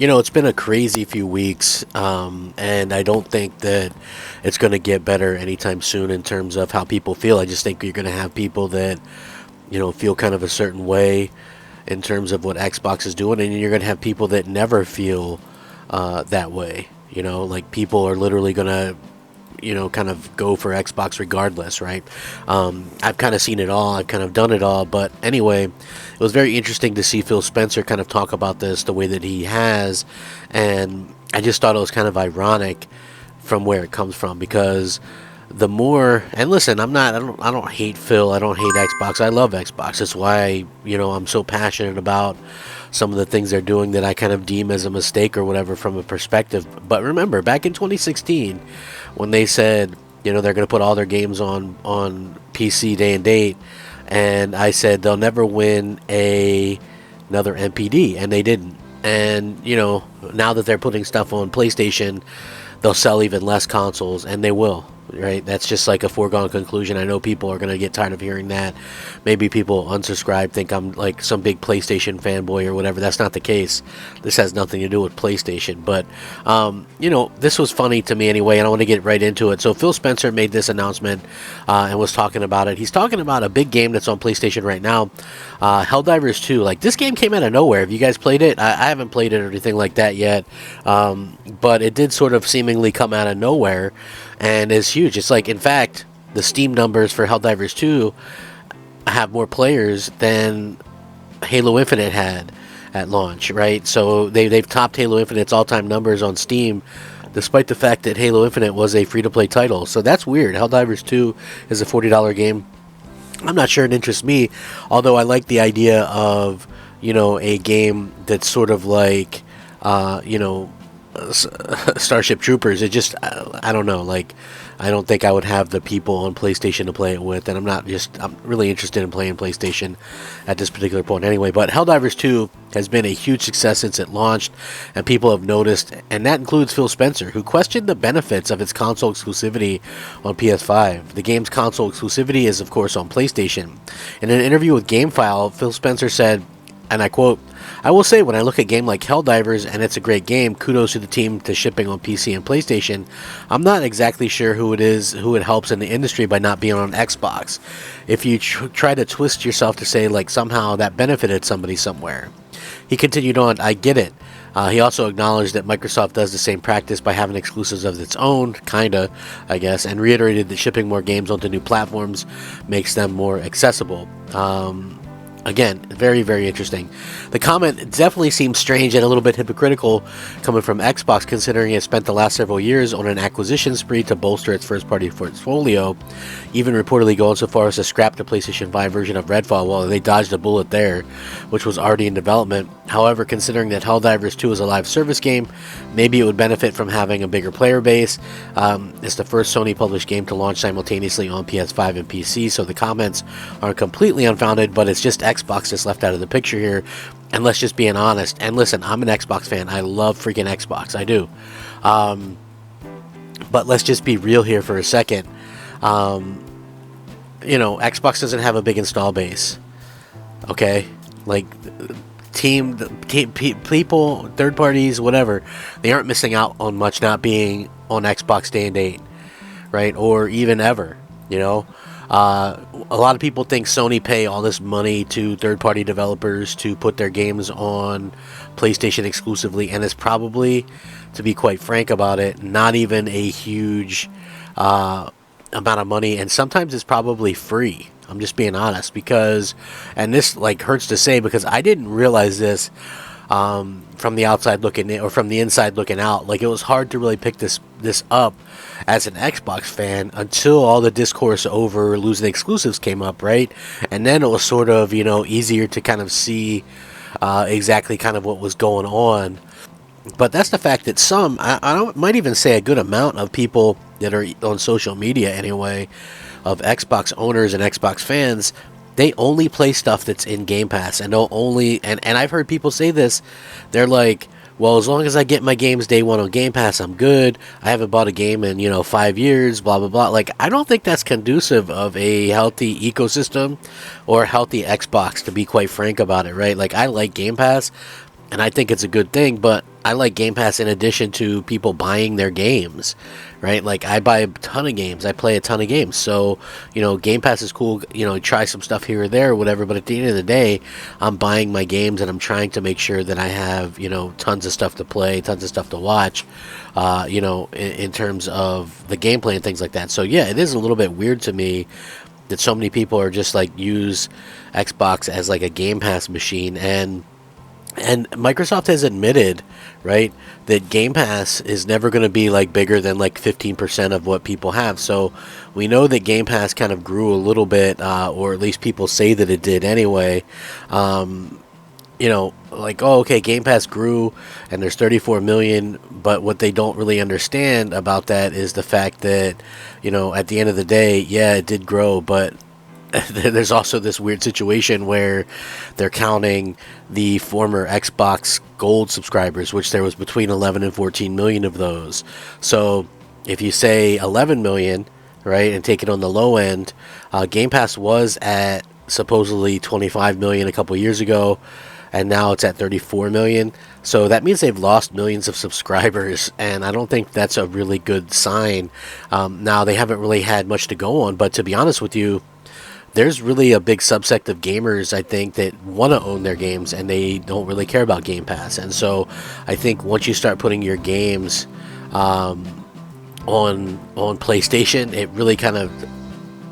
It's been a crazy few weeks, and I don't think that it's going to get better anytime soon in terms of how people feel. I just think you're going to have people that, feel kind of a certain way in terms of what Xbox is doing, and you're going to have people that never feel that way. Like people are literally going to kind of go for Xbox regardless, right? I've kind of seen it all. I've kind of done it all. But anyway, it was very interesting to see Phil Spencer kind of talk about this the way that he has. And I just thought it was kind of ironic from where it comes from, because the more, and listen, I don't hate Phil. I don't hate Xbox. I love Xbox. That's why, I'm so passionate about some of the things they're doing that I kind of deem as a mistake or whatever from a perspective. But remember, back in 2016, when they said, they're going to put all their games on PC day and date, and I said they'll never win another NPD, and they didn't. And, now that they're putting stuff on PlayStation, they'll sell even less consoles, and they will. Right, that's just like a foregone conclusion. I know people are going to get tired of hearing that. Maybe people unsubscribe, think I'm like some big PlayStation fanboy or whatever. That's not the case. This has nothing to do with PlayStation. But, this was funny to me anyway, and I want to get right into it. So Phil Spencer made this announcement and was talking about it. He's talking about a big game that's on PlayStation right now, Helldivers 2. Like, this game came out of nowhere. Have you guys played it? I haven't played it or anything like that yet, but it did sort of seemingly come out of nowhere. And it's huge. It's like, in fact, the Steam numbers for Helldivers 2 have more players than Halo Infinite had at launch, right? So they've topped Halo Infinite's all-time numbers on Steam, despite the fact that Halo Infinite was a free-to-play title. So that's weird. Helldivers 2 is a $40 game. I'm not sure it interests me, although I like the idea of, a game that's sort of like, Starship Troopers. It just, I don't know, like, I don't think I would have the people on PlayStation to play it with, and I'm really interested in playing PlayStation at this particular point anyway. But Helldivers 2 has been a huge success since it launched, and people have noticed, and that includes Phil Spencer, who questioned the benefits of its console exclusivity on PS5. The game's console exclusivity is, of course, on PlayStation. In an interview with GameFile, Phil Spencer said, and I quote, "I will say, when I look at a game like Helldivers, and it's a great game, kudos to the team to shipping on PC and PlayStation, I'm not exactly sure who it helps in the industry by not being on Xbox. If you try to twist yourself to say, like, somehow that benefited somebody somewhere." He continued on, "I get it." He also acknowledged that Microsoft does the same practice by having exclusives of its own, kinda, I guess, and reiterated that shipping more games onto new platforms makes them more accessible. Again, very, very interesting. The comment definitely seems strange and a little bit hypocritical coming from Xbox, considering it spent the last several years on an acquisition spree to bolster its first-party portfolio, even reportedly going so far as to scrap the PlayStation 5 version of Redfall. Well, they dodged a bullet there, which was already in development. However, considering that Helldivers 2 is a live service game, maybe it would benefit from having a bigger player base. It's the first Sony-published game to launch simultaneously on PS5 and PC, so the comments are completely unfounded, but it's just Xbox that's left out of the picture here. And let's just be honest. And listen, I'm an Xbox fan. I love freaking Xbox. I do. But let's just be real here for a second. Xbox doesn't have a big install base. Okay? Like, people, third parties, whatever, they aren't missing out on much not being on Xbox day and date, right? Or even ever, a lot of people think Sony pay all this money to third-party developers to put their games on PlayStation exclusively, and it's probably, to be quite frank about it, not even a huge amount of money, and sometimes it's probably free. I'm just being honest, because, and this like hurts to say, because I didn't realize this from the outside looking in, or from the inside looking out. Like, it was hard to really pick this up as an Xbox fan until all the discourse over losing exclusives came up, right? And then it was sort of, easier to kind of see exactly kind of what was going on. But that's the fact that I might even say a good amount of people that are on social media anyway, of Xbox owners and Xbox fans, they only play stuff that's in Game Pass, and they'll only, and I've heard people say this, they're like, well, as long as I get my games day one on Game Pass, I'm good. I haven't bought a game in, 5 years, blah, blah, blah. Like, I don't think that's conducive of a healthy ecosystem or a healthy Xbox, to be quite frank about it, right? Like, I like Game Pass, and I think it's a good thing, but I like Game Pass in addition to people buying their games, right? Like I buy a ton of games, I play a ton of games, so Game Pass is cool. Try some stuff here or there, or whatever. But at the end of the day, I'm buying my games and I'm trying to make sure that I have tons of stuff to play, tons of stuff to watch, in terms of the gameplay and things like that. So yeah, it is a little bit weird to me that so many people are just like use Xbox as like a Game Pass machine. And Microsoft has admitted, right, that Game Pass is never going to be like bigger than like 15% of what people have. So we know that Game Pass kind of grew a little bit, or at least people say that it did anyway. Like, oh, okay, Game Pass grew and there's 34 million, but what they don't really understand about that is the fact that, at the end of the day, yeah, it did grow, but there's also this weird situation where they're counting the former Xbox Gold subscribers, which there was between 11 and 14 million of those. So if you say 11 million, right, and take it on the low end, Game Pass was at supposedly 25 million a couple years ago, and now it's at 34 million. So that means they've lost millions of subscribers, and I don't think that's a really good sign. Now, they haven't really had much to go on, but to be honest with you, there's really a big subsect of gamers, I think, that want to own their games and they don't really care about Game Pass. And so I think once you start putting your games on PlayStation, it really kind of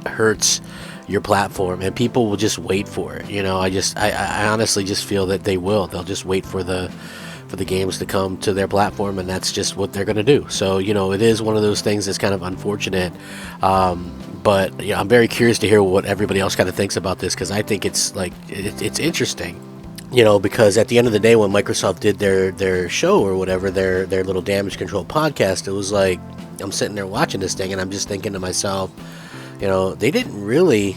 hurts your platform, and people will just wait for it. I honestly just feel that they'll just wait for the games to come to their platform, and that's just what they're going to do. So it is one of those things that's kind of unfortunate. But I'm very curious to hear what everybody else kind of thinks about this, because I think it's like it's interesting. Because at the end of the day, when Microsoft did their show or whatever, their little damage control podcast, it was like I'm sitting there watching this thing and I'm just thinking to myself, they didn't really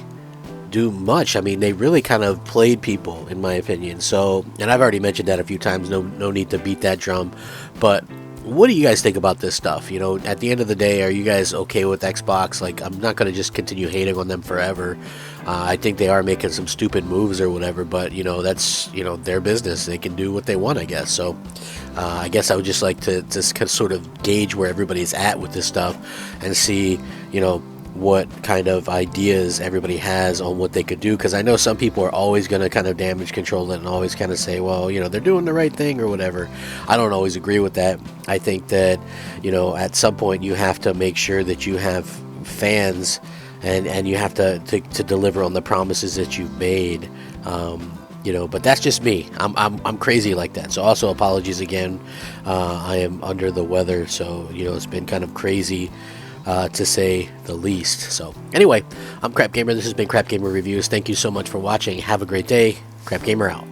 do much. I mean, they really kind of played people, in my opinion. So, and I've already mentioned that a few times, no need to beat that drum. But what do you guys think about this stuff? At the end of the day, are you guys okay with Xbox? Like, I'm not going to just continue hating on them forever. I think they are making some stupid moves or whatever, but that's their business. They can do what they want, I guess. So I guess I would just like to sort of gauge where everybody's at with this stuff and see what kind of ideas everybody has on what they could do, because I know some people are always going to kind of damage control it and always kind of say, well, they're doing the right thing or whatever. I don't always agree with that. I think that at some point you have to make sure that you have fans, and you have to deliver on the promises that you've made. But that's just me. I'm crazy like that. So also apologies again. I am under the weather, so it's been kind of crazy, to say the least. So anyway, I'm Crap Gamer. This has been Crap Gamer Reviews. Thank you so much for watching. Have a great day. Crap Gamer out.